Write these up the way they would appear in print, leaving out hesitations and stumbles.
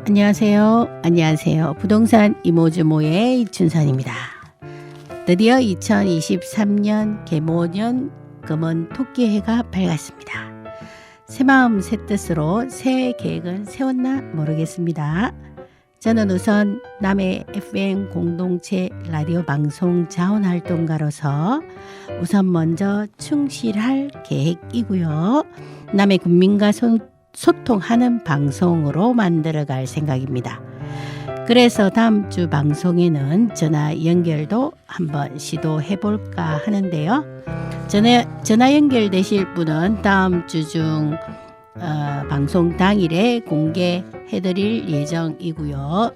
안녕하세요. 안녕하세요. 부동산 이모저모의 이춘선입니다. 드디어 2023년 개모년 금은 토끼해가 밝았습니다. 새마음 새뜻으로 새 계획은 세웠나 모르겠습니다. 저는 우선 남해 FM 공동체 라디오 방송 자원활동가로서 우선 먼저 충실할 계획이고요. 남해 국민과 소통하는 방송으로 만들어갈 생각입니다. 그래서 다음 주 방송에는 전화 연결도 한번 시도해볼까 하는데요. 전화 연결되실 분은 다음 주 중 방송 당일에 공개해드릴 예정이고요.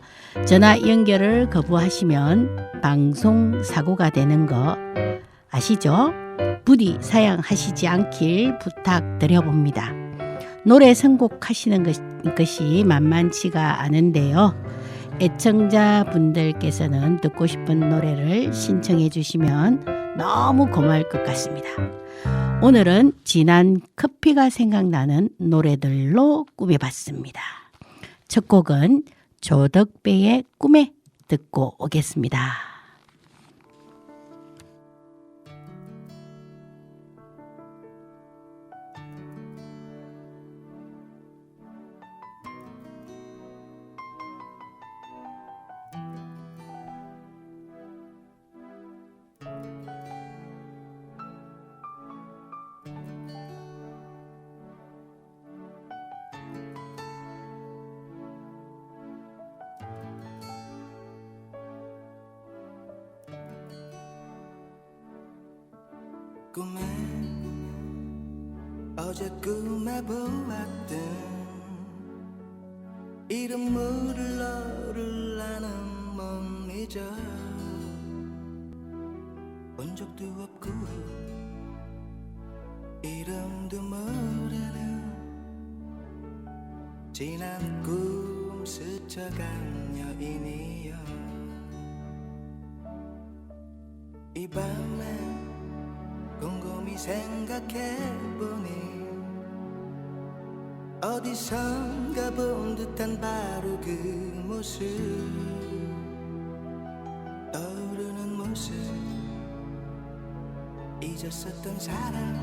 전화 연결을 거부하시면 방송 사고가 되는 거 아시죠? 부디 사양하시지 않길 부탁드려봅니다. 노래 선곡하시는 것이 만만치가 않은데요. 애청자분들께서는 듣고 싶은 노래를 신청해 주시면 너무 고마울 것 같습니다. 오늘은 지난 커피가 생각나는 노래들로 꾸며봤습니다. 첫 곡은 조덕배의 꿈에 듣고 오겠습니다. 꿈에 어제 꿈에 보았던 이름 모를 너를 나는 못 잊어 본 적도 없고 이름도 모르는 지난 꿈 스쳐간 여인이여 이 밤에 곰곰이 생각해보니 어디선가 본 듯한 바로 그 모습 떠오르는 모습 잊었었던 사람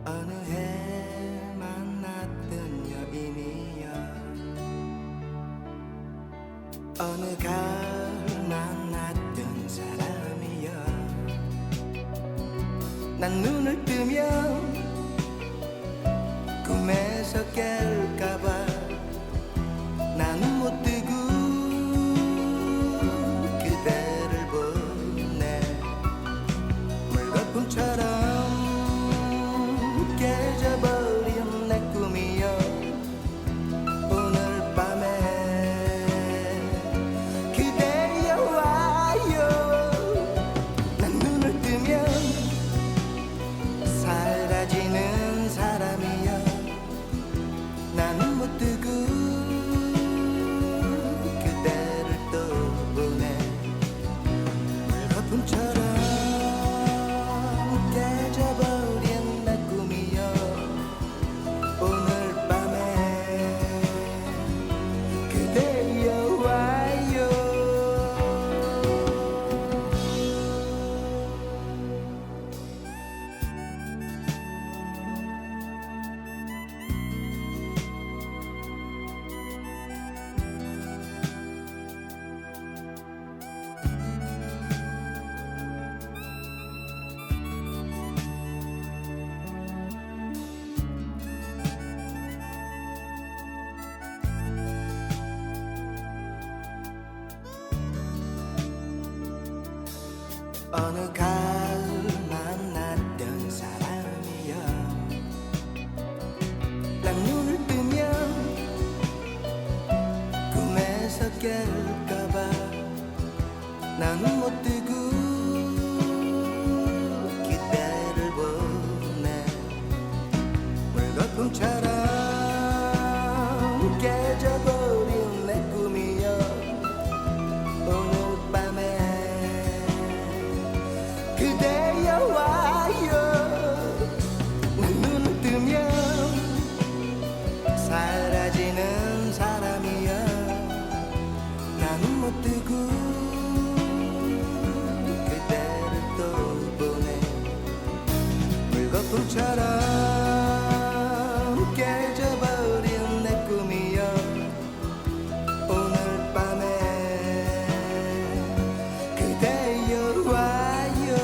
어느 해 만났던 여인이여 어느 가을 만났던 사람이여 난 눈을 뜨면 꿈에서 깰까봐 나는 못 뜨고 그대를 보네 물거품처럼 깨져버린 내 꿈이여 오늘 밤에 그대여 와요 난 눈을 뜨면 사라지는 사람이여 나는 못 뜨고 그대를 또 보내 물거품처럼 깨져버린 내 꿈이여 오늘 밤에 그대여 와요 어느 가을 만났던 사람이여 난 눈을 뜨면 꿈에서 깰까봐 나는 못 뜨고 그대를 보내 물거품처럼 깨져버린 내 꿈이여 오늘 밤에 그대여 와요 난 눈을 뜨면 사라지는 뜨고 그대를 또 보내 물거품처럼 깨져버린 내 꿈이여 오늘 밤에 그대여 와요.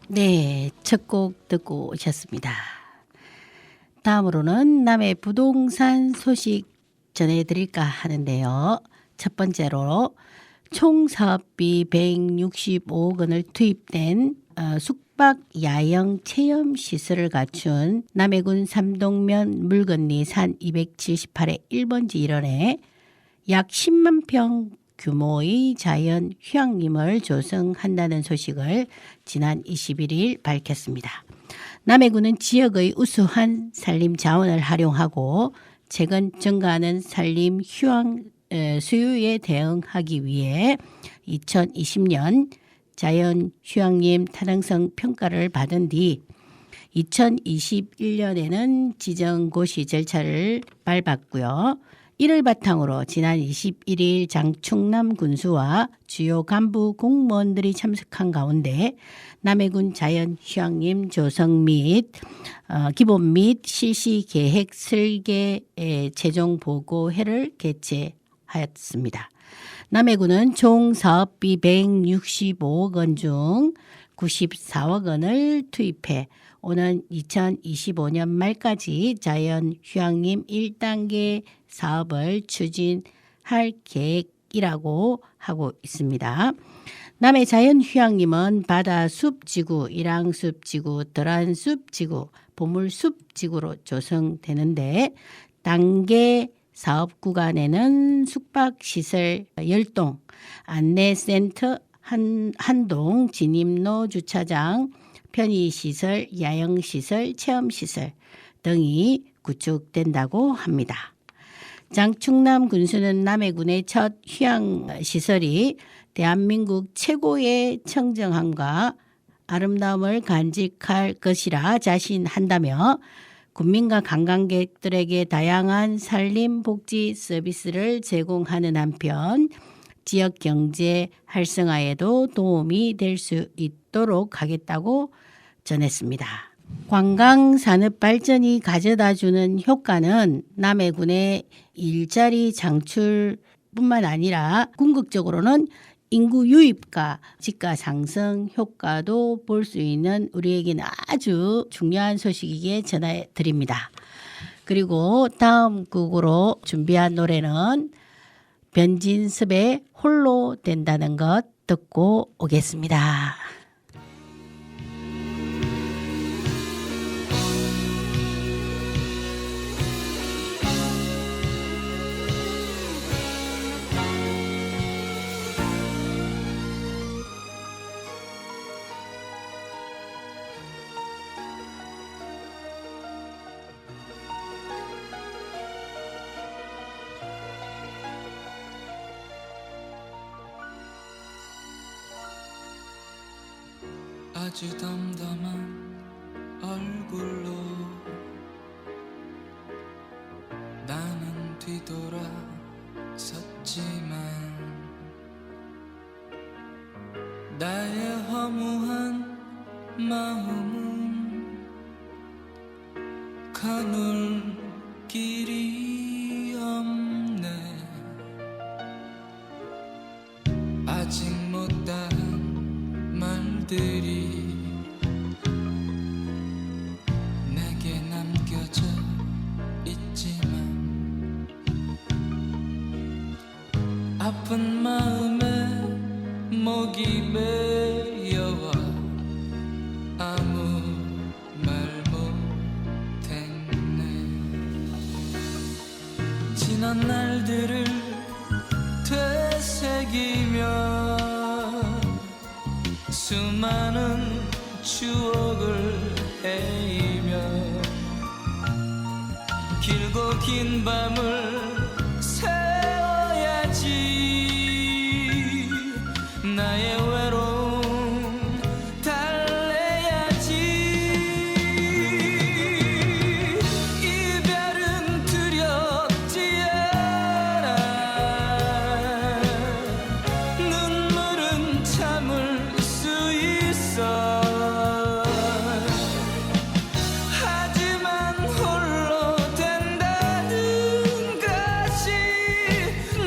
네, 첫 곡 듣고 오셨습니다. 다음으로는 남해 부동산 소식 전해드릴까 하는데요. 첫 번째로 총 사업비 165억 원을 투입된 숙박 야영 체험 시설을 갖춘 남해군 삼동면 물건리 산 278의 1번지 1원에 약 10만 평 규모의 자연 휴양림을 조성한다는 소식을 지난 21일 밝혔습니다. 남해군은 지역의 우수한 산림 자원을 활용하고 최근 증가하는 산림 휴양 수요에 대응하기 위해 2020년 자연 휴양림 타당성 평가를 받은 뒤 2021년에는 지정고시 절차를 밟았고요. 이를 바탕으로 지난 21일 장충남 군수와 주요 간부 공무원들이 참석한 가운데 남해군 자연휴양림 조성 및 기본 및 실시 계획 설계 최종 보고회를 개최하였습니다. 남해군은 총 사업비 165억 원 중 94억 원을 투입해 오는 2025년 말까지 자연휴양림 1단계 사업을 추진할 계획이라고 하고 있습니다. 남해 자연휴양림은 바다숲지구, 일항숲지구, 덜한숲지구, 보물숲지구로 조성되는데 단계 사업 구간에는 숙박시설 10동, 안내센터 한동, 진입로 주차장, 편의시설, 야영시설, 체험시설 등이 구축된다고 합니다. 장충남 군수는 남해군의 첫 휴양시설이 대한민국 최고의 청정함과 아름다움을 간직할 것이라 자신한다며 군민과 관광객들에게 다양한 산림 복지 서비스를 제공하는 한편 지역 경제 활성화에도 도움이 될 수 있도록 하겠다고 전했습니다. 관광 산업 발전이 가져다주는 효과는 남해군의 일자리 창출뿐만 아니라 궁극적으로는 인구 유입과 집가 상승 효과도 볼 수 있는 우리에게는 아주 중요한 소식이기에 전해 드립니다. 그리고 다음 곡으로 준비한 노래는 변진섭의 홀로 된다는 것 듣고 오겠습니다. 아주 담담한 얼굴로 나는 뒤돌아 섰지만 나의 허무한 마음은 가눌 길이 없네. 아직 못다한 말들이 내게 남겨져 있지만 아픈 마음에 목이 메여와 아무 지난 날들을 되새기며 수많은 추억을 헤이며 길고 긴 밤을 새워야지 나의 외로움 달래야지 이별은 두렵지 않아 눈물은 참을 수 있어 하지만 홀로 된다는 것이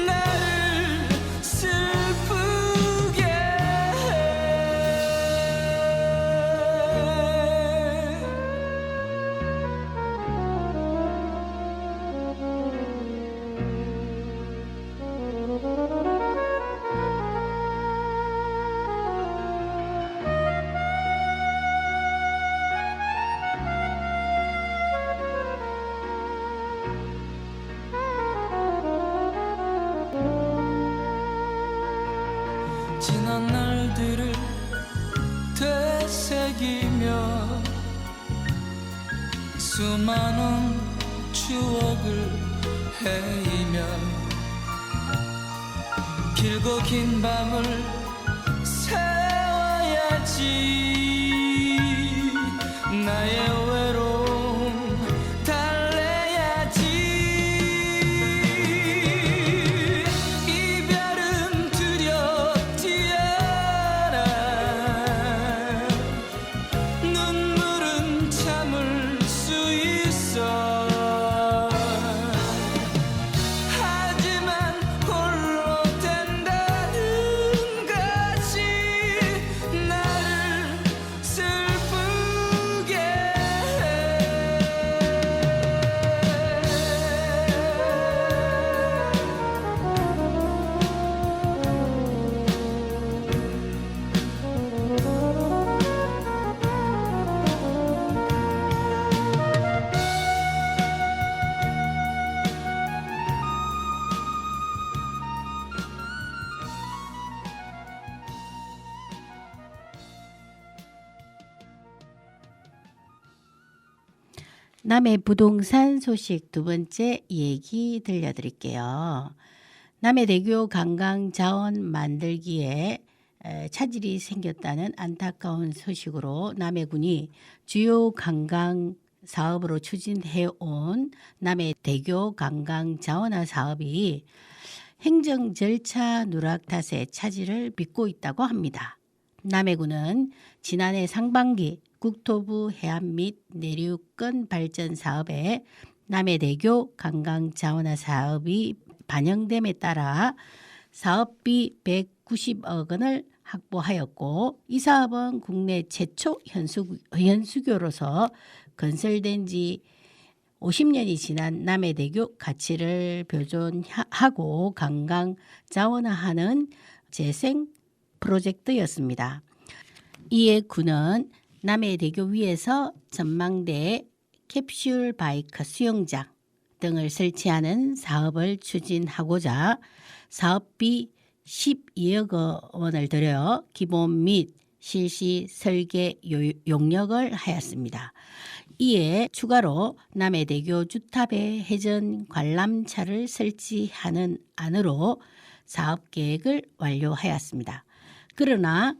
나를 슬프게 지난 날들을 되새기며 수많은 추억을 헤이며 길고 긴 밤을 새워야지 나의 외로움 달래야지 이별은 두렵지 않아 눈물은 참을 수 있어 하지만 홀로 된다는 것이 나를 슬프게 남해 부동산 소식 두 번째 얘기 들려드릴게요. 남해대교 관광 자원 만들기에 차질이 생겼다는 안타까운 소식으로 남해군이 주요 관광 사업으로 추진해온 남해대교 관광 자원화 사업이 행정 절차 누락 탓에 차질을 빚고 있다고 합니다. 남해군은 지난해 상반기 국토부 해안 및 내륙권 발전 사업에 남해대교 관광 자원화 사업이 반영됨에 따라 사업비 190억 원을 확보하였고 이 사업은 국내 최초 현수교로서 건설된 지 50년이 지난 남해대교 가치를 보존하고 관광 자원화하는 재생 프로젝트였습니다. 이에 군은 남해대교 위에서 전망대, 캡슐 바이크 수영장 등을 설치하는 사업을 추진하고자 사업비 12억 원을 들여 기본 및 실시 설계 용역을 하였습니다. 이에 추가로 남해대교 주탑에 해전 관람차를 설치하는 안으로 사업 계획을 완료하였습니다. 그러나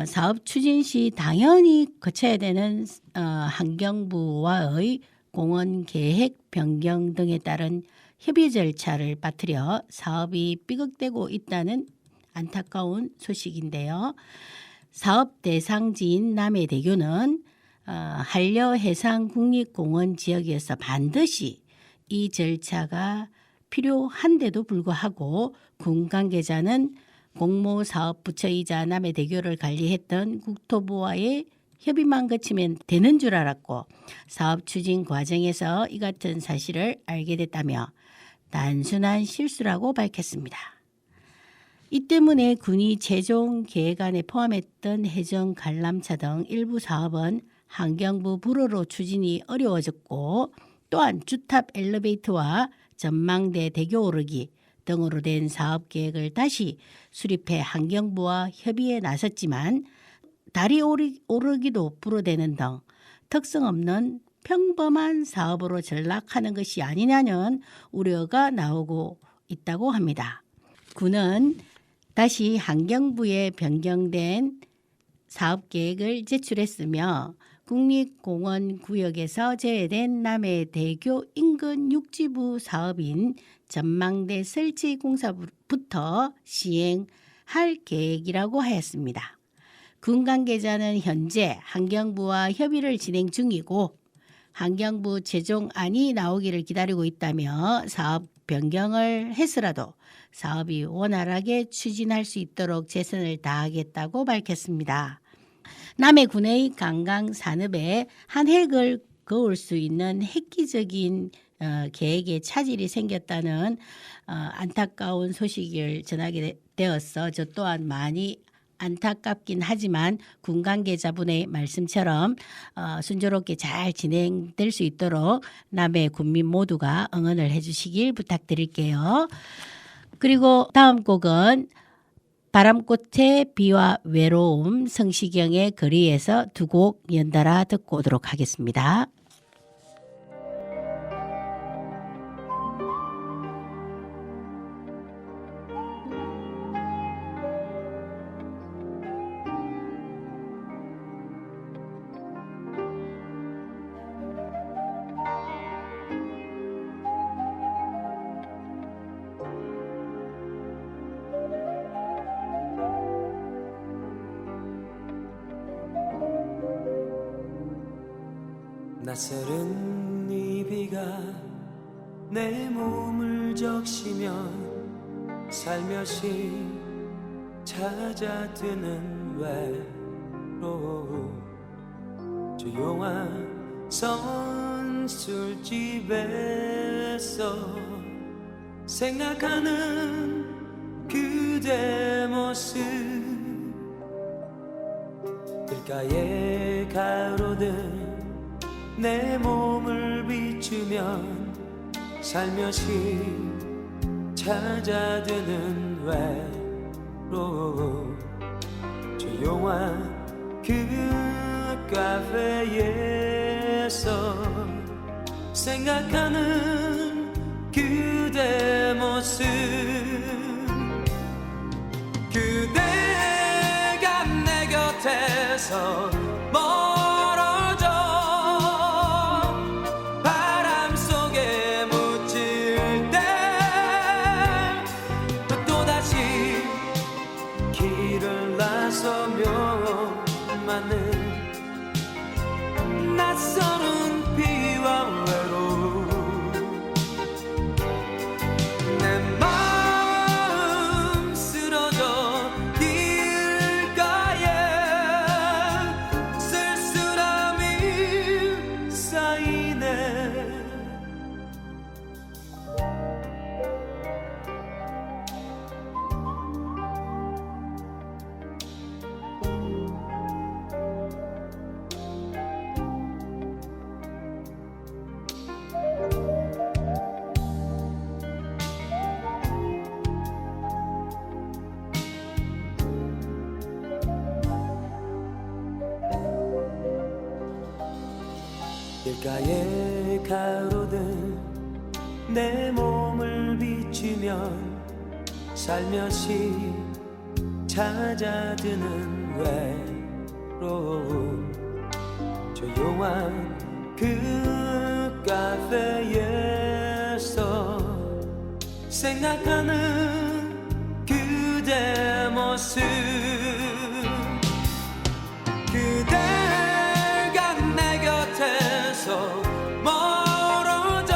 사업 추진 시 당연히 거쳐야 되는 환경부와의 공원 계획 변경 등에 따른 협의 절차를 빠뜨려 사업이 삐걱대고 있다는 안타까운 소식인데요. 사업 대상지인 남해대교는 한려해상국립공원 지역에서 반드시 이 절차가 필요한데도 불구하고 군 관계자는 공모사업부처이자 남해대교를 관리했던 국토부와의 협의만 거치면 되는 줄 알았고 사업 추진 과정에서 이 같은 사실을 알게 됐다며 단순한 실수라고 밝혔습니다. 이 때문에 군이 최종 계획안에 포함했던 해전 관람차 등 일부 사업은 환경부 불허로 추진이 어려워졌고 또한 주탑 엘리베이터와 전망대 대교 오르기 등으로 된 사업 계획을 다시 수립해 환경부와 협의에 나섰지만 다리 오르기도 불어대는 등 특성 없는 평범한 사업으로 전락하는 것이 아니냐는 우려가 나오고 있다고 합니다. 군은 다시 환경부에 변경된 사업 계획을 제출했으며 국립공원 구역에서 제외된 남해대교 인근 육지부 사업인 전망대 설치 공사부터 시행할 계획이라고 하였습니다. 군 관계자는 현재 환경부와 협의를 진행 중이고 환경부 최종안이 나오기를 기다리고 있다며 사업 변경을 해서라도 사업이 원활하게 추진할 수 있도록 최선을 다하겠다고 밝혔습니다. 남해군의 관광 산업에 한 획을 그을 수 있는 획기적인 계획에 차질이 생겼다는 안타까운 소식을 전하게 되어서 저 또한 많이 안타깝긴 하지만 군 관계자분의 말씀처럼 순조롭게 잘 진행될 수 있도록 남해 군민 모두가 응원을 해주시길 부탁드릴게요. 그리고 다음 곡은 바람꽃의 비와 외로움 성시경의 거리에서 두 곡 연달아 듣고 오도록 하겠습니다. 낯설은 이 비가 내 몸을 적시면 살며시 찾아드는 외로움 조용한 선술집에서 생각하는 그대 모습 길가에 가로등 내 몸을 비추면 살며시 찾아드는 외로움 조용한 그 카페에서 생각하는 그대 모습 그대가 내 곁에서 낯설은 비와 외로움 내 마음 쓰러져 길가에 쓸쓸함이 쌓이네 길가에 가로등 내 몸을 비추면 살며시 찾아드는 외로움 조용한 그 카페에서 생각하는 그대 모습 그대가 내 곁에서 멀어져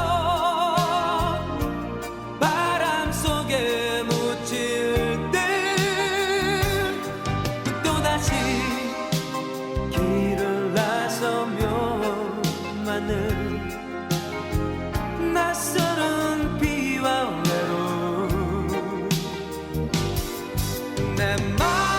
바람 속에 묻힐 때 또다시 길을 나서며 맞는 낯설은 비와 외로움 내 맘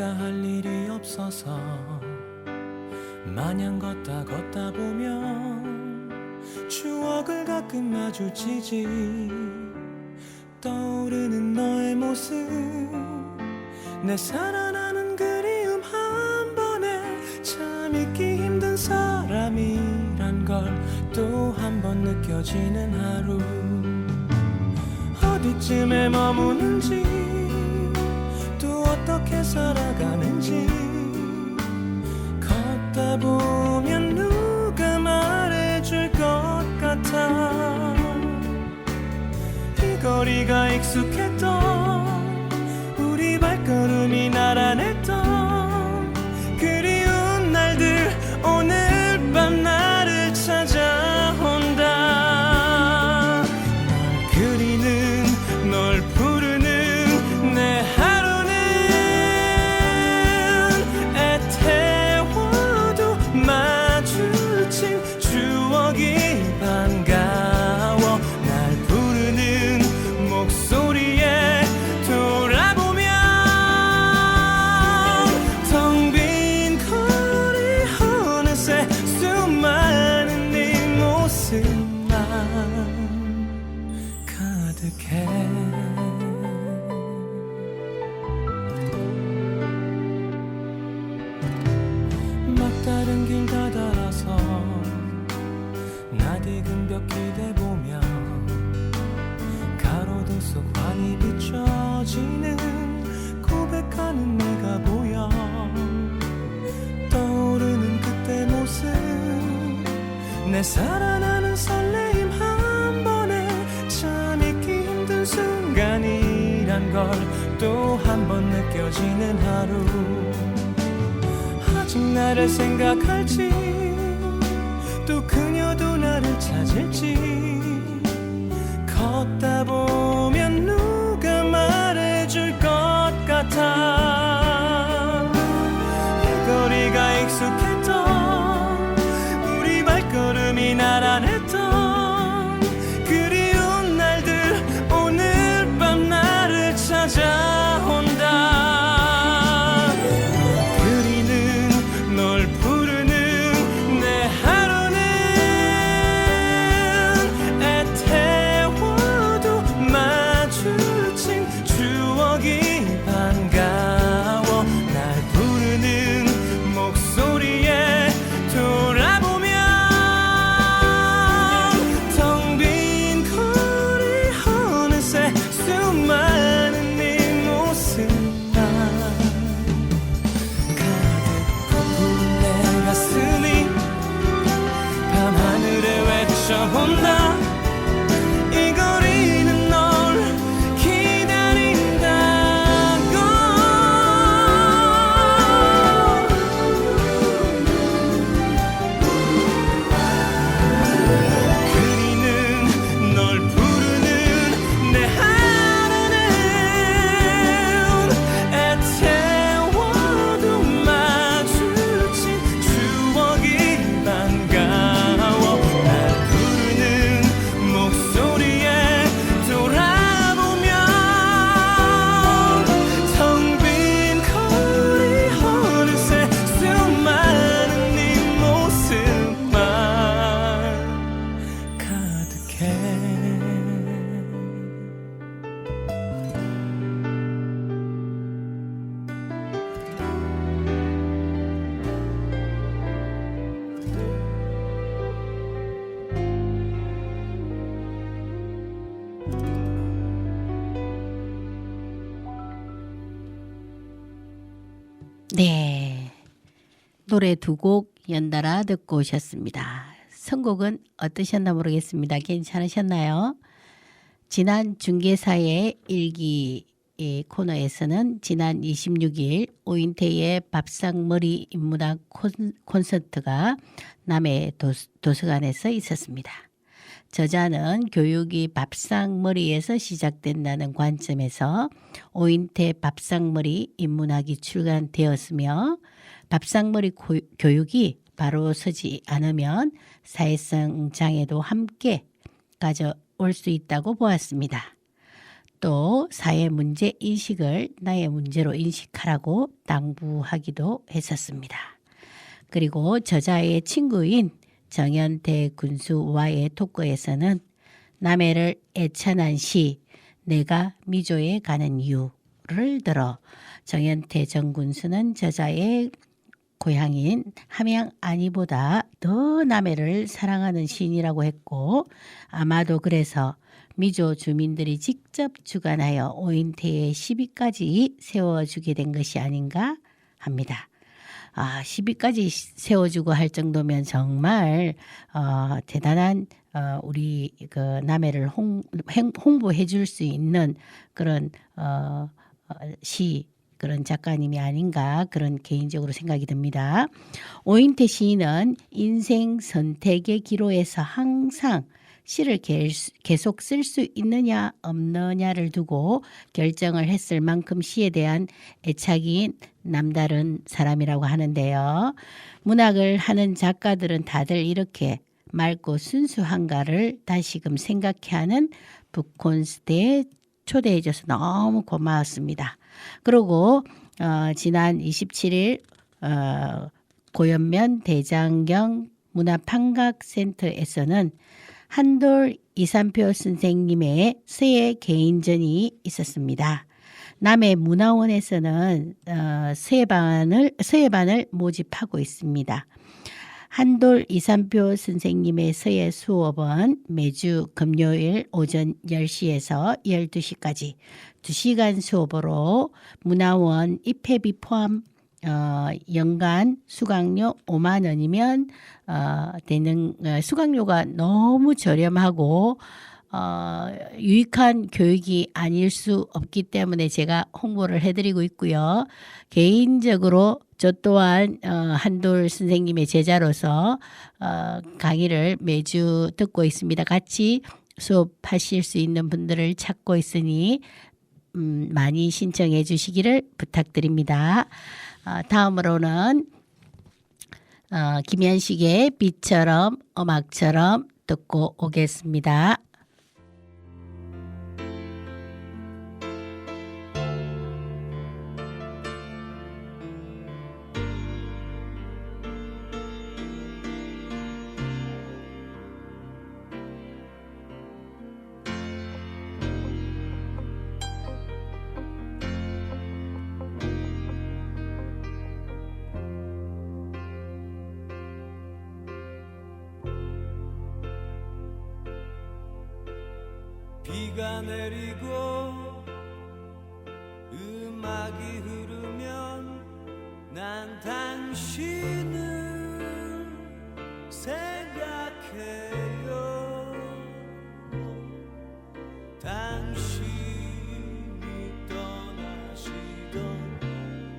내가 할 일이 없어서 마냥 걷다 보면 추억을 가끔 마주치지. 떠오르는 너의 모습, 내 살아나는 그리움 한 번에 참 잊기 힘든 사람이란 걸 또 한 번 느껴지는 하루. 어디쯤에 머무는지 또 어떻게 살아가는지 걷다 보면 누가 말해줄 것 같아. 이 거리가 익숙했던 우리 발걸음이 나란했던 그리운 날들 오늘 밤 나를 찾아온다. 널 그리는 널 부르는 내 하루는 애태워도 마주친 추억이 반가워. 날 부르는 목소리에 돌아보면 텅 빈 거리 어느새 수많은 네 모습만 가득해. 막다른 길 다달아서 낯익은 벽 기대보며 가로등 속 환히 비춰지는 고백하는 내가 보여. 떠오르는 그때 모습, 내 살아나는 설레임 한 번에 참 잊기 힘든 순간이란 걸 또 한 번 느껴지는 하루. 아직 나를 생각할지 또 그녀도 나를 찾을지 걷다 보면 누가 말해줄 것 같아. 이 거리가 익숙했던 우리 발걸음이 나란했던 그리운 날들 오늘 밤 나를 찾아온다. 널 부르는 내 하루는 애태워도 마주친 추억이 반가워. 날 부르는 목소리에 돌아보면 텅 빈 거리 어느새 수많은 네 모습만 가슴이 밤하늘에 외쳐본다. 이 거리는 널 기다린다고. 그리는 널 부르는 내 하루는 애태워도 마주친 추억이 반가워. 날 부르는 목소리에 돌아보면 텅 빈 거리 어느새 수많은 네 모습만 가득해. 네, 노래 두 곡 연달아 듣고 오셨습니다. 선곡은 어떠셨나 모르겠습니다. 괜찮으셨나요? 지난 중개사의 일기 코너에서는 지난 26일 오인태의 밥상머리 인문학 콘서트가 남해 도서관에서 있었습니다. 저자는 교육이 밥상머리에서 시작된다는 관점에서 오인태 밥상머리 인문학이 출간되었으며 밥상머리 교육이 바로 서지 않으면 사회성 장애도 함께 가져올 수 있다고 보았습니다. 또 사회 문제 인식을 나의 문제로 인식하라고 당부하기도 했었습니다. 그리고 저자의 친구인 정현태 군수와의 토크에서는 남해를 애천한 시 내가 미조에 가는 이유를 들어 정현태 전 군수는 저자의 고향인 함양 안이보다 더 남해를 사랑하는 시인이라고 했고, 아마도 그래서 미조 주민들이 직접 주관하여 오인태의 시비까지 세워주게 된 것이 아닌가 합니다. 시비까지 세워주고 할 정도면 정말 대단한 우리 그 남해를 홍보해 줄 수 있는 그런 그런 작가님이 아닌가 그런 개인적으로 생각이 듭니다. 오인태 시인은 인생 선택의 기로에서 항상 시를 계속 쓸 수 있느냐 없느냐를 두고 결정을 했을 만큼 시에 대한 애착이 남다른 사람이라고 하는데요. 문학을 하는 작가들은 다들 이렇게 맑고 순수한가를 다시금 생각해하는 북콘스트에 초대해줘서 너무 고마웠습니다. 그리고 지난 27일 고연면 대장경 문화판각센터에서는 한돌 이산표 선생님의 서예 개인전이 있었습니다. 남해 문화원에서는 서예반을 모집하고 있습니다. 한돌 이산표 선생님의 서예 수업은 매주 금요일 오전 10시에서 12시까지 2시간 수업으로 문화원 입회비 포함 연간 수강료 5만 원이면 되는 수강료가 너무 저렴하고 유익한 교육이 아닐 수 없기 때문에 제가 홍보를 해드리고 있고요. 개인적으로 저 또한 한돌 선생님의 제자로서 강의를 매주 듣고 있습니다. 같이 수업하실 수 있는 분들을 찾고 있으니 많이 신청해 주시기를 부탁드립니다. 다음으로는 김현식의 비처럼 음악처럼 듣고 오겠습니다. 비가 내리고 음악이 흐르면 난 당신을 생각해요. 당신이 떠나시던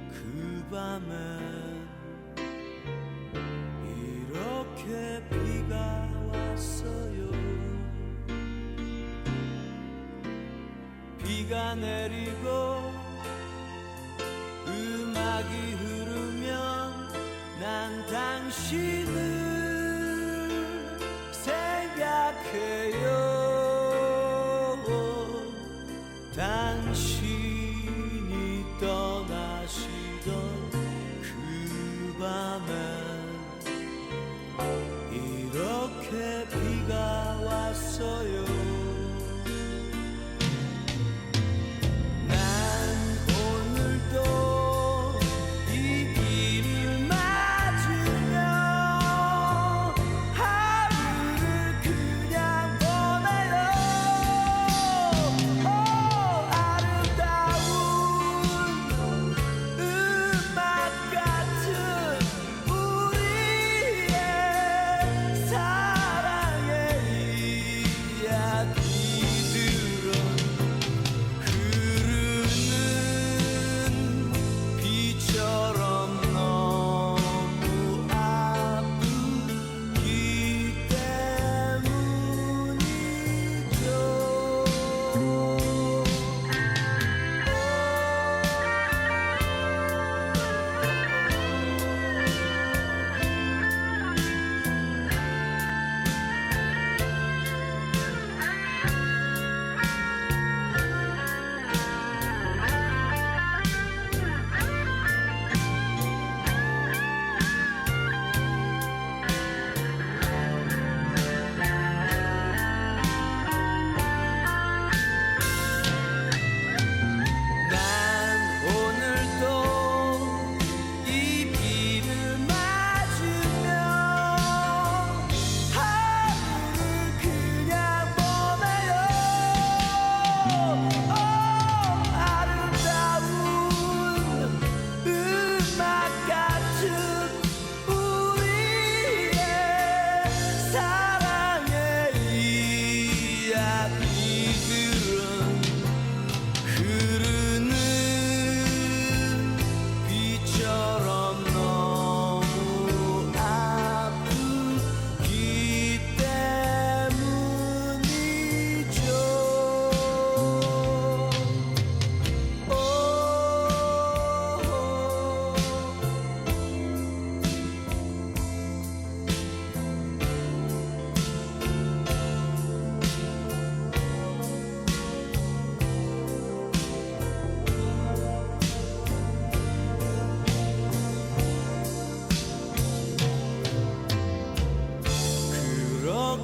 그 밤엔 이렇게 비가 왔어요. 비가 내리고 음악이 흐르면 난 당신을 생각해요. 당신이 떠나시던 그 밤엔 이렇게 비가 왔어요.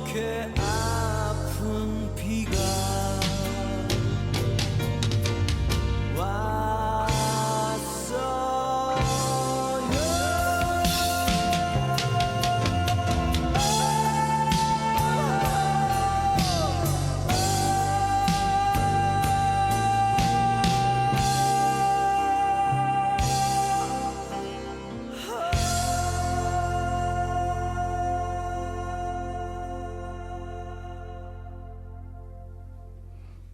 이렇게 아픈 비가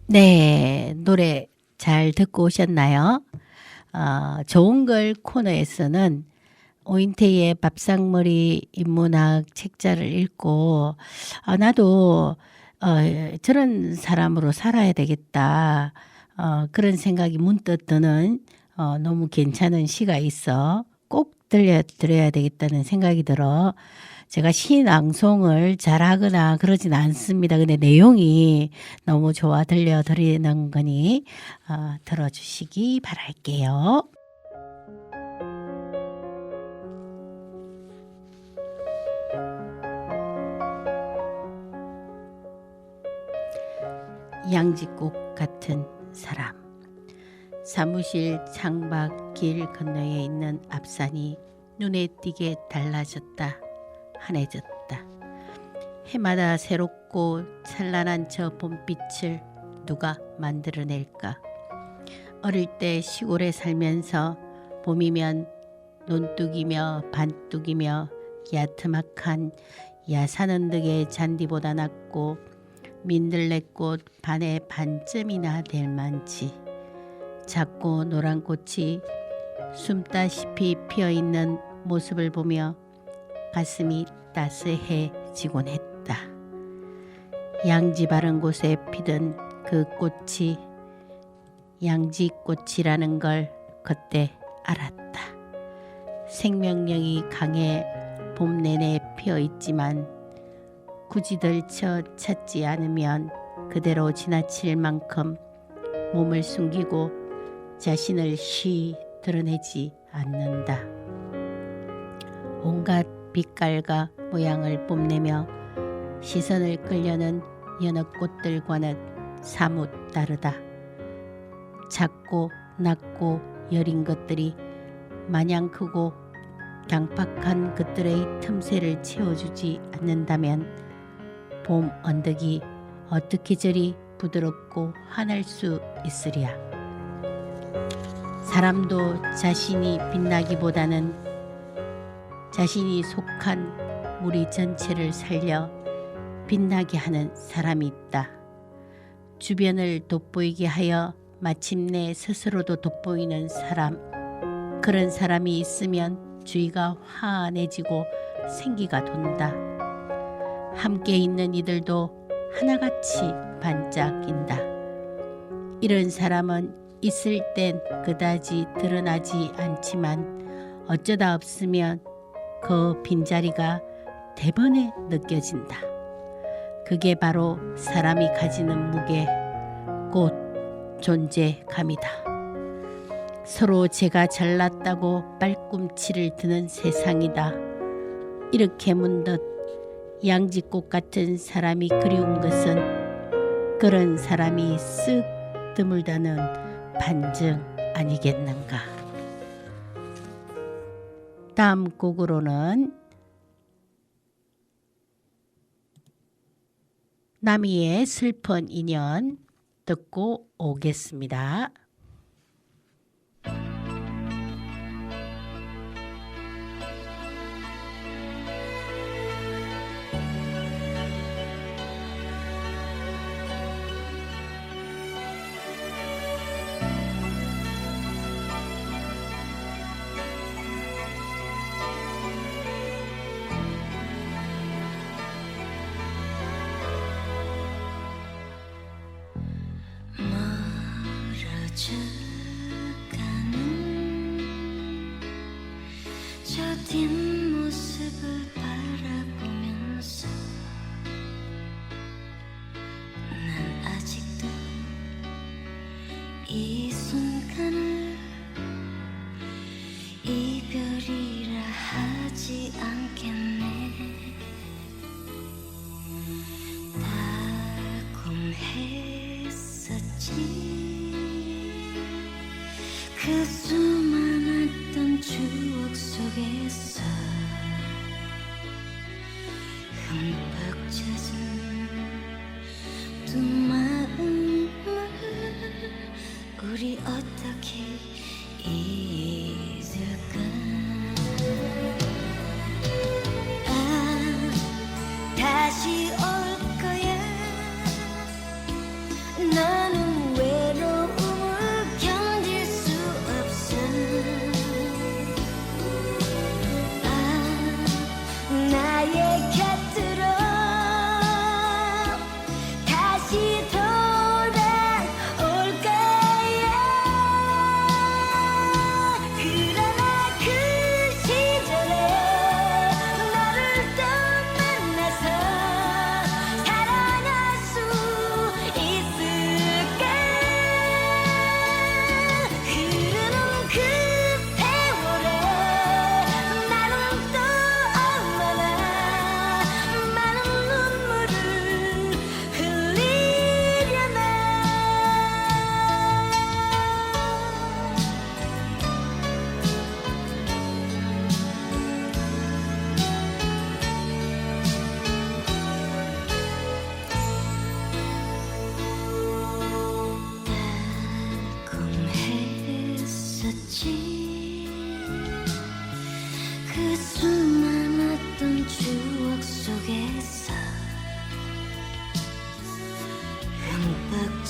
네, 노래 잘 듣고 오셨나요? 좋은 걸 코너에서는 오인태의 밥상머리 인문학 책자를 읽고 나도 저런 사람으로 살아야 되겠다. 그런 생각이 문득 드는 너무 괜찮은 시가 있어 꼭 들려드려야 되겠다는 생각이 들어 제가 시낭송을 잘하거나 그러진 않습니다. 근데 내용이 너무 좋아 들려드리는 거니 들어주시기 바랄게요. 양지꽃 같은 사람. 사무실 창밖 길 건너에 있는 앞산이 눈에 띄게 달라졌다. 환해졌다. 해마다 새롭고 찬란한 저 봄빛을 누가 만들어낼까? 어릴 때 시골에 살면서 봄이면 논둑이며 반둑이며 야트막한 야산언덕의 잔디보다 낫고 민들레꽃 반에 반쯤이나 될 만치 작고 노란 꽃이 숨다시피 피어있는 모습을 보며 가슴이 따스해지곤 했다. 양지 바른 곳에 피던 그 꽃이 양지꽃이라는 걸 그때 알았다. 생명력이 강해 봄 내내 피어있지만 굳이 들쳐 찾지 않으면 그대로 지나칠 만큼 몸을 숨기고 자신을 쉬 드러내지 않는다. 온갖 빛깔과 모양을 뽐내며 시선을 끌려는 여느 꽃들과는 사뭇 다르다. 작고 낮고 여린 것들이 마냥 크고 강팍한 것들의 틈새를 채워주지 않는다면 봄 언덕이 어떻게 저리 부드럽고 환할 수 있으랴. 사람도 자신이 빛나기보다는 자신이 속한 무리 전체를 살려 빛나게 하는 사람이 있다. 주변을 돋보이게 하여 마침내 스스로도 돋보이는 사람. 그런 사람이 있으면 주위가 환해지고 생기가 돈다. 함께 있는 이들도 하나같이 반짝인다. 이런 사람은 있을 땐 그다지 드러나지 않지만 어쩌다 없으면 그 빈자리가 대번에 느껴진다. 그게 바로 사람이 가지는 무게, 곧 존재감이다. 서로 제가 잘났다고 발꿈치를 드는 세상이다. 이렇게 문득 양지꽃 같은 사람이 그리운 것은 그런 사람이 쓱 드물다는 반증 아니겠는가. 다음 곡으로는 나미의 슬픈 인연 듣고 오겠습니다. 멀어져가는 저 뒷모습을 바라보면서 난 아직도 이 순간을 이별이라 하지 않겠네.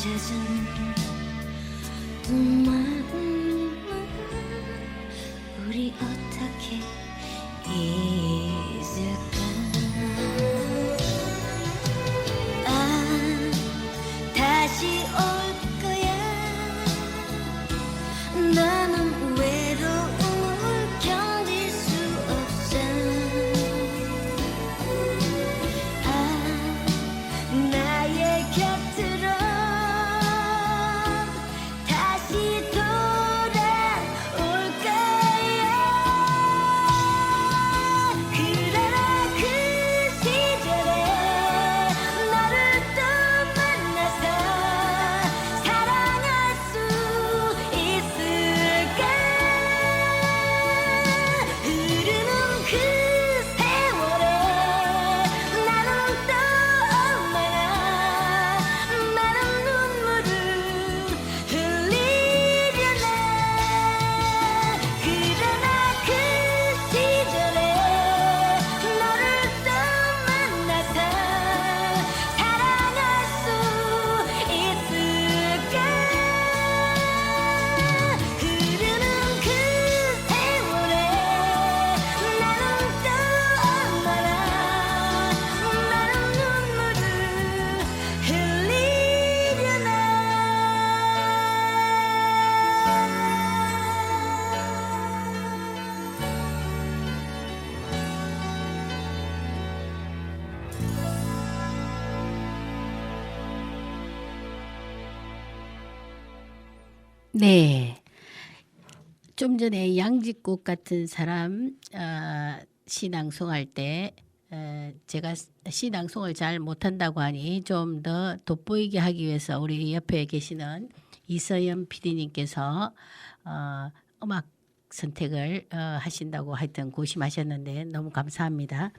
젖은 눈만 우리 어떻게 잊을까 아 다시 올 거야 나는 외로움을 견딜 수 없어 아 나의 곁으로 다시 돌아올 거야 그러나 그 시절에 너를 또 만나서 사랑할 수 있을까 흐르는 그 세월에 나는 또 얼마나 많은 눈물을 흘리려나 그러나 그 시절에 너를 또 만나서 사랑할 수 있을까 흐르는 그 세월에 나는 또 얼마나 많은 눈물을 흘리려나 네. 좀 전에 양지꽃 같은 사람 시낭송할 때 제가 시낭송을 잘 못한다고 하니 좀 더 돋보이게 하기 위해서 우리 옆에 계시는 이서연 PD님께서 음악 선택을 하신다고 하여튼 고심하셨는데 너무 감사합니다.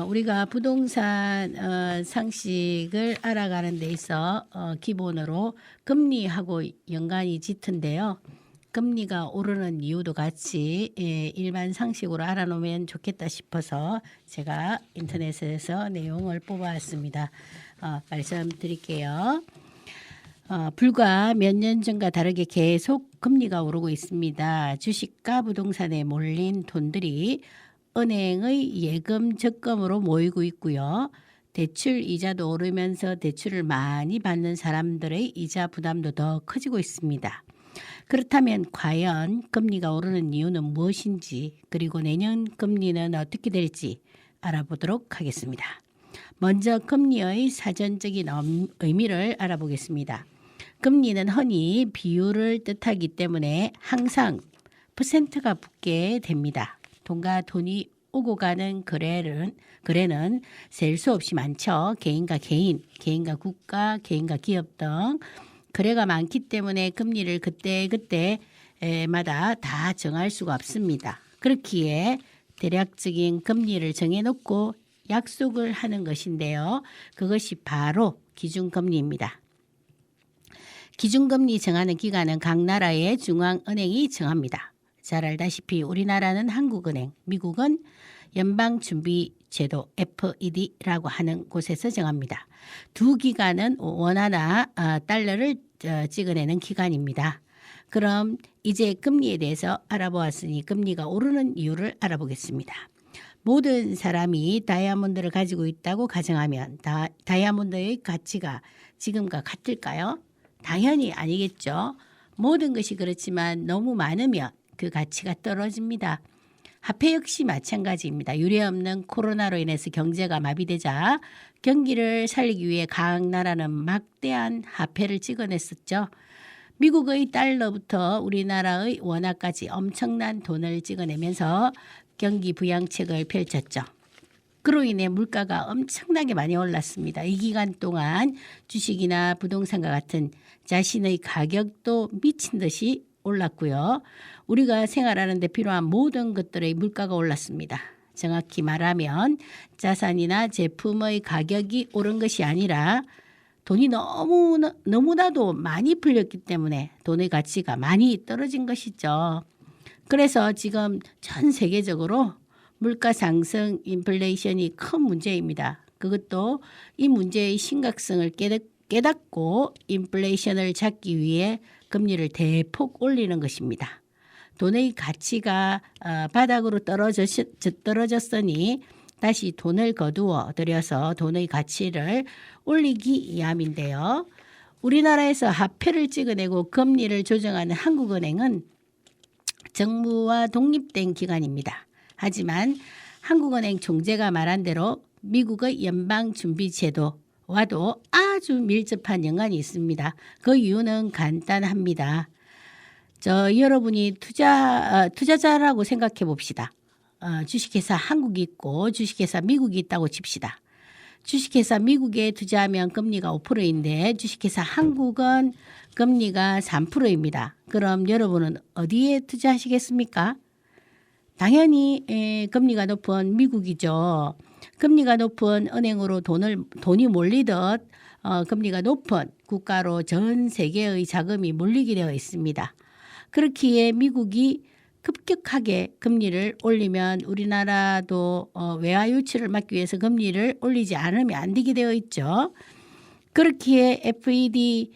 우리가 부동산 상식을 알아가는 데 있어 기본으로 금리하고 연관이 짙은데요. 금리가 오르는 이유도 같이 일반 상식으로 알아놓으면 좋겠다 싶어서 제가 인터넷에서 내용을 뽑아왔습니다. 말씀드릴게요. 불과 몇 년 전과 다르게 계속 금리가 오르고 있습니다. 주식과 부동산에 몰린 돈들이 은행의 예금 적금으로 모이고 있고요. 대출 이자도 오르면서 대출을 많이 받는 사람들의 이자 부담도 더 커지고 있습니다. 그렇다면 과연 금리가 오르는 이유는 무엇인지 그리고 내년 금리는 어떻게 될지 알아보도록 하겠습니다. 먼저 금리의 사전적인 의미를 알아보겠습니다. 금리는 흔히 비율을 뜻하기 때문에 항상 퍼센트가 붙게 됩니다. 돈과 돈이 오고 가는 거래는 셀 수 없이 많죠. 개인과 개인, 개인과 국가, 개인과 기업 등 거래가 많기 때문에 금리를 그때마다 다 정할 수가 없습니다. 그렇기에 대략적인 금리를 정해놓고 약속을 하는 것인데요. 그것이 바로 기준금리입니다. 기준금리 정하는 기관은 각 나라의 중앙은행이 정합니다. 잘 알다시피 우리나라는 한국은행, 미국은 연방준비제도 FED라고 하는 곳에서 정합니다. 두 기관은 원화나 달러를 찍어내는 기관입니다. 그럼 이제 금리에 대해서 알아보았으니 금리가 오르는 이유를 알아보겠습니다. 모든 사람이 다이아몬드를 가지고 있다고 가정하면 다이아몬드의 가치가 지금과 같을까요? 당연히 아니겠죠. 모든 것이 그렇지만 너무 많으면 그 가치가 떨어집니다. 화폐 역시 마찬가지입니다. 유례없는 코로나로 인해서 경제가 마비되자 경기를 살리기 위해 각 나라는 막대한 화폐를 찍어냈었죠. 미국의 달러부터 우리나라의 원화까지 엄청난 돈을 찍어내면서 경기 부양책을 펼쳤죠. 그로 인해 물가가 엄청나게 많이 올랐습니다. 이 기간 동안 주식이나 부동산과 같은 자신의 가격도 미친 듯이 올랐고요. 우리가 생활하는 데 필요한 모든 것들의 물가가 올랐습니다. 정확히 말하면 자산이나 제품의 가격이 오른 것이 아니라 돈이 너무나도 많이 풀렸기 때문에 돈의 가치가 많이 떨어진 것이죠. 그래서 지금 전 세계적으로 물가 상승, 인플레이션이 큰 문제입니다. 그것도 이 문제의 심각성을 깨닫고 인플레이션을 잡기 위해 금리를 대폭 올리는 것입니다. 돈의 가치가 바닥으로 떨어졌으니 다시 돈을 거두어 들여서 돈의 가치를 올리기 위함인데요. 우리나라에서 화폐를 찍어내고 금리를 조정하는 한국은행은 정부와 독립된 기관입니다. 하지만 한국은행 총재가 말한 대로 미국의 연방준비제도와도 아주 밀접한 연관이 있습니다. 그 이유는 간단합니다. 여러분이 투자자라고 생각해 봅시다. 주식회사 한국이 있고 주식회사 미국이 있다고 칩시다. 주식회사 미국에 투자하면 금리가 5%인데 주식회사 한국은 금리가 3%입니다. 그럼 여러분은 어디에 투자하시겠습니까? 당연히 금리가 높은 미국이죠. 금리가 높은 은행으로 돈이 몰리듯 금리가 높은 국가로 전 세계의 자금이 몰리게 되어 있습니다. 그렇기에 미국이 급격하게 금리를 올리면 우리나라도 외화 유치를 막기 위해서 금리를 올리지 않으면 안 되게 되어 있죠. 그렇기에 FED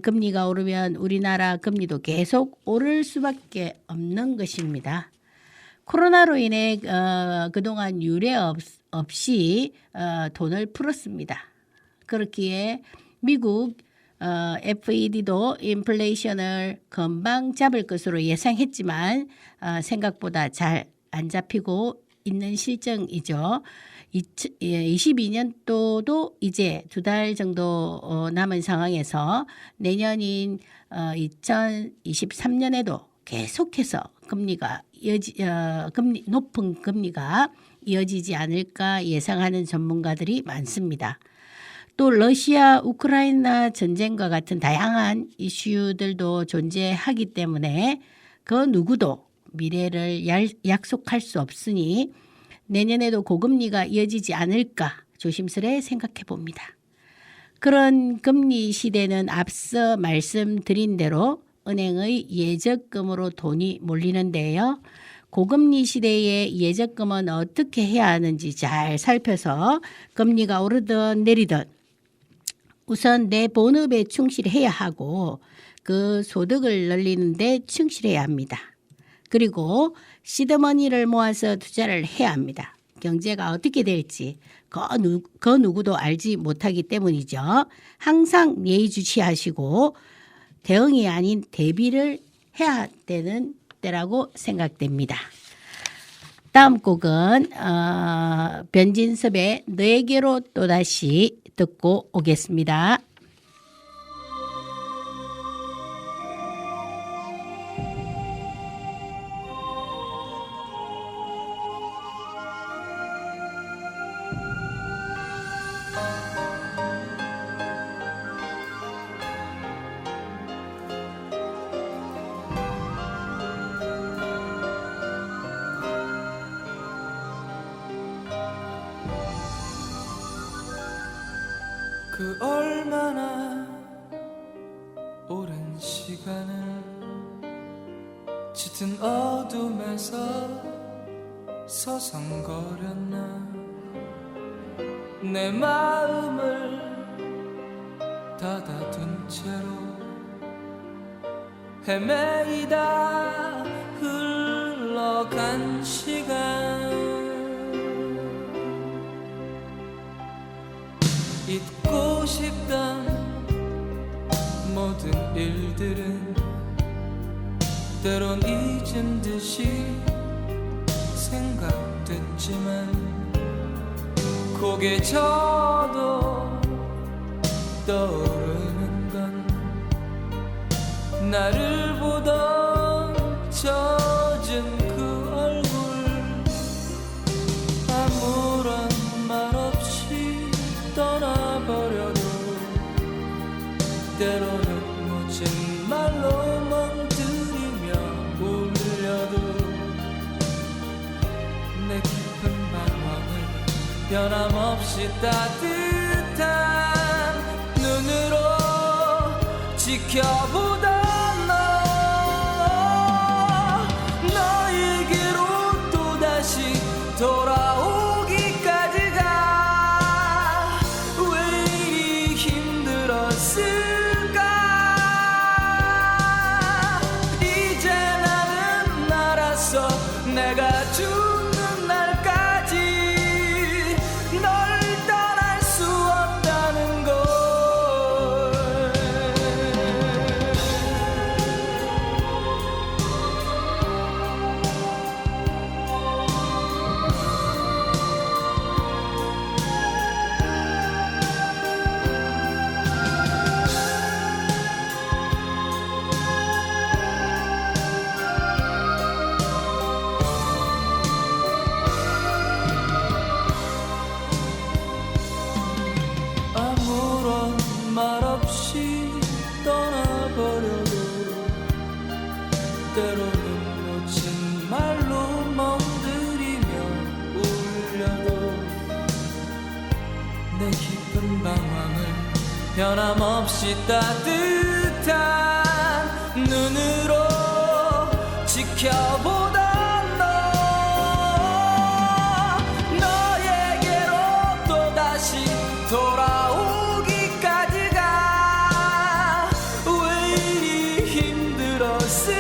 금리가 오르면 우리나라 금리도 계속 오를 수밖에 없는 것입니다. 코로나로 인해 그동안 유례 없이 돈을 풀었습니다. 그렇기에 미국 FED도 인플레이션을 금방 잡을 것으로 예상했지만 생각보다 잘 안 잡히고 있는 실정이죠. 22년도도 이제 2달 정도 남은 상황에서 내년인 2023년에도 계속해서 높은 금리가 이어지지 않을까 예상하는 전문가들이 많습니다. 또 러시아 우크라이나 전쟁과 같은 다양한 이슈들도 존재하기 때문에 그 누구도 미래를 약속할 수 없으니 내년에도 고금리가 이어지지 않을까 조심스레 생각해 봅니다. 그런 금리 시대는 앞서 말씀드린 대로 은행의 예적금으로 돈이 몰리는데요. 고금리 시대에 예적금은 어떻게 해야 하는지 잘 살펴서 금리가 오르든 내리든 우선 내 본업에 충실해야 하고 그 소득을 늘리는 데 충실해야 합니다. 그리고 시드머니를 모아서 투자를 해야 합니다. 경제가 어떻게 될지 그 누구도 알지 못하기 때문이죠. 항상 예의주시하시고 대응이 아닌 대비를 해야 되는 때라고 생각됩니다. 다음 곡은 변진섭의 너에게로 또다시 듣고 오겠습니다. 그 얼마나 오랜 시간을 짙은 어둠에서 서성거렸나 내 마음을 닫아둔 채로 헤매이다 흘러간 시간 잊고 싶던 모든 일들은 때론 잊은 듯이 생각됐지만 고개 져도 떠오르는 건 나를 보던 젖은 그 얼굴 아무런 말 없이 떠나버려도 때로는 멋진 말로 멍들이며 울려도 내 깊은 방황을 변함없이 따뜻한 눈으로 지켜보던 너에게로 또다시 돌아오기까지가 왜 이리 힘들었을까 내 깊은 방황을 변함없이 따뜻한 눈으로 지켜보다 너에게로 또다시 돌아오기까지가 왜 이리 힘들었을까.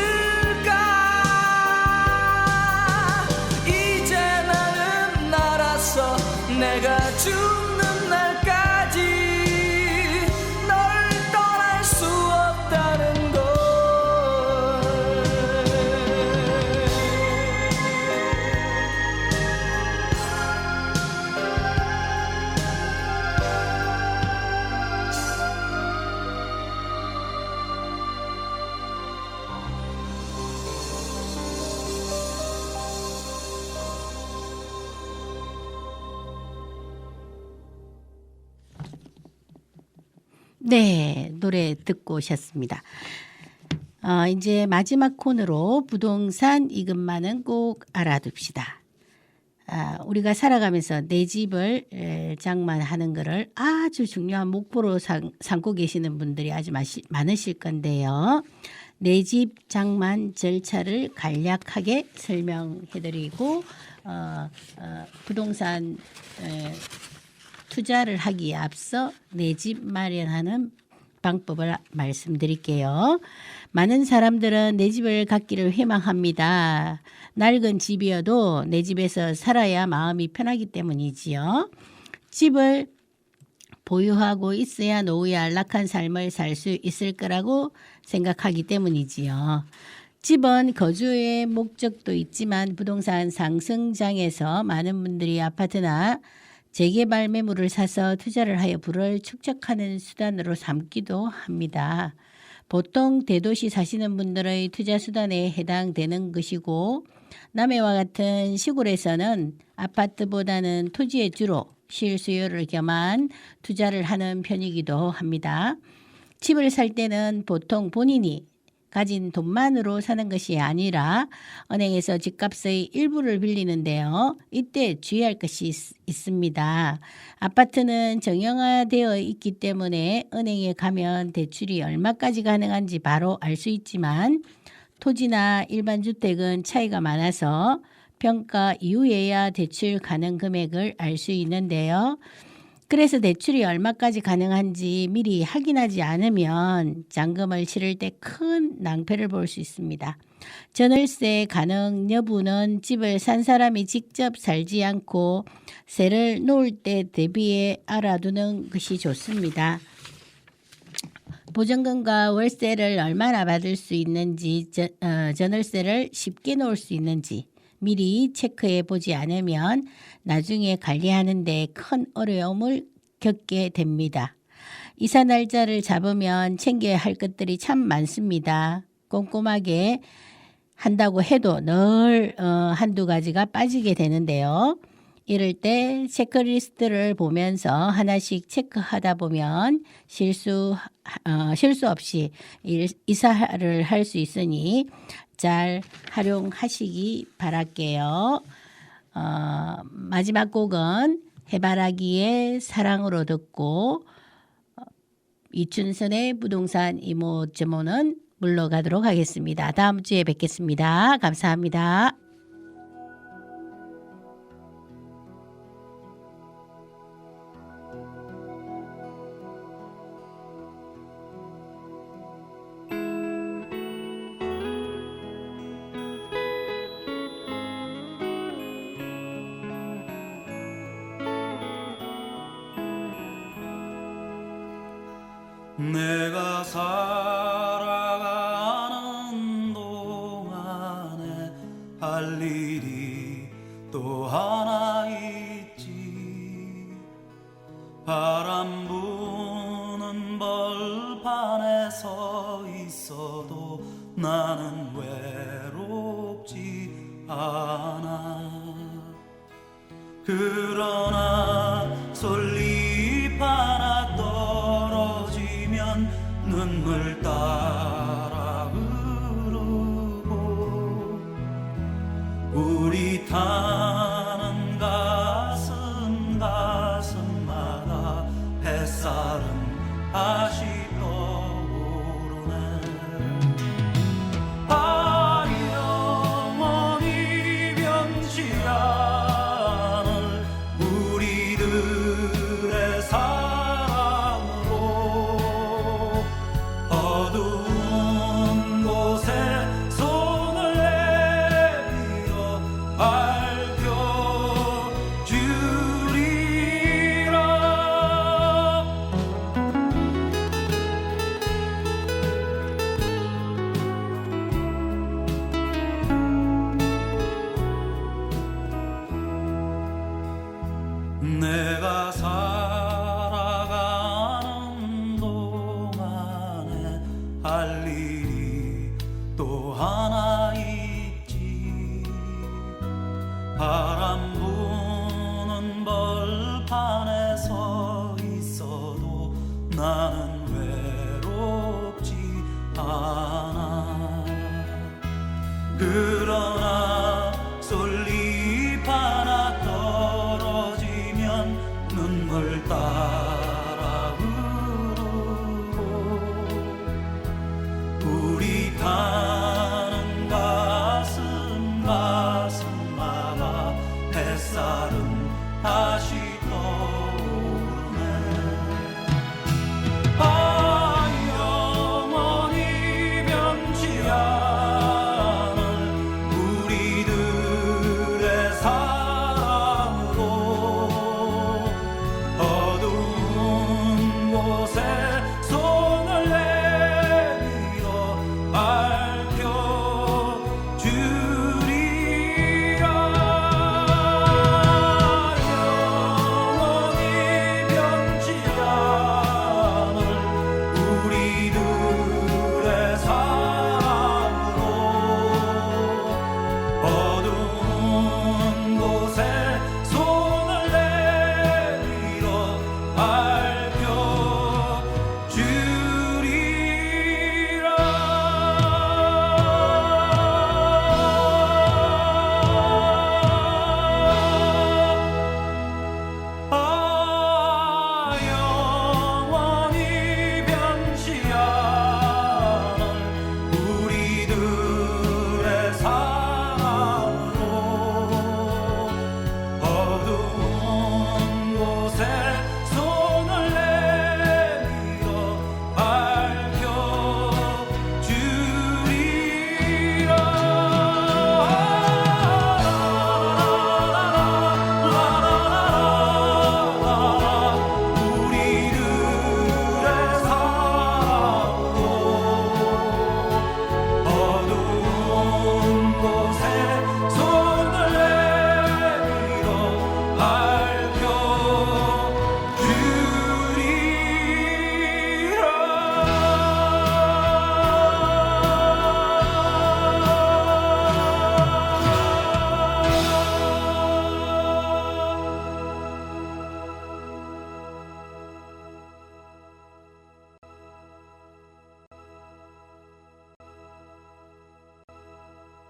이제 나는 알았어. 내가 죽는 날까지 널 떠날 수 없다는 걸. 네, 노래 듣고 오셨습니다. 이제 마지막 코너로 부동산 이것만은 꼭 알아둡시다. 우리가 살아가면서 내 집을 장만하는 것을 아주 중요한 목표로 삼고 계시는 분들이 아주 많으실 건데요. 내 집 장만 절차를 간략하게 설명해드리고 부동산 투자를 하기에 앞서 내 집 마련하는 방법을 말씀드릴게요. 많은 사람들은 내 집을 갖기를 희망합니다. 낡은 집이어도 내 집에서 살아야 마음이 편하기 때문이지요. 집을 보유하고 있어야 노후에 안락한 삶을 살 수 있을 거라고 생각하기 때문이지요. 집은 거주의 목적도 있지만 부동산 상승장에서 많은 분들이 아파트나 재개발 매물을 사서 투자를 하여 부를 축적하는 수단으로 삼기도 합니다. 보통 대도시 사시는 분들의 투자 수단에 해당되는 것이고 남해와 같은 시골에서는 아파트보다는 토지에 주로 실수요를 겸한 투자를 하는 편이기도 합니다. 집을 살 때는 보통 본인이 가진 돈만으로 사는 것이 아니라 은행에서 집값의 일부를 빌리는데요. 이때 주의할 것이 있습니다. 아파트는 정형화되어 있기 때문에 은행에 가면 대출이 얼마까지 가능한지 바로 알 수 있지만 토지나 일반 주택은 차이가 많아서 평가 이후에야 대출 가능 금액을 알 수 있는데요. 그래서 대출이 얼마까지 가능한지 미리 확인하지 않으면 잔금을 치를 때 큰 낭패를 볼 수 있습니다. 전월세 가능 여부는 집을 산 사람이 직접 살지 않고 세를 놓을 때 대비해 알아두는 것이 좋습니다. 보증금과 월세를 얼마나 받을 수 있는지, 전월세를 쉽게 놓을 수 있는지 미리 체크해 보지 않으면 나중에 관리하는 데 큰 어려움을 겪게 됩니다. 이사 날짜를 잡으면 챙겨야 할 것들이 참 많습니다. 꼼꼼하게 한다고 해도 늘 한두 가지가 빠지게 되는데요. 이럴 때 체크리스트를 보면서 하나씩 체크하다 보면 실수 없이 이사를 할 수 있으니 잘 활용하시기 바랄게요. 마지막 곡은 해바라기의 사랑으로 듣고 이춘선의 부동산 이모저모는 물러가도록 하겠습니다. 다음 주에 뵙겠습니다. 감사합니다. 내가 살아가는 동안에 할 일이 또 하나 있지. 바람 부는 벌판에 서 있어도 나는 외롭지 않아. 그러나 솔잎 하나 떨어지면 눈물 따라 흐르고 우리 타는 가슴마다 내가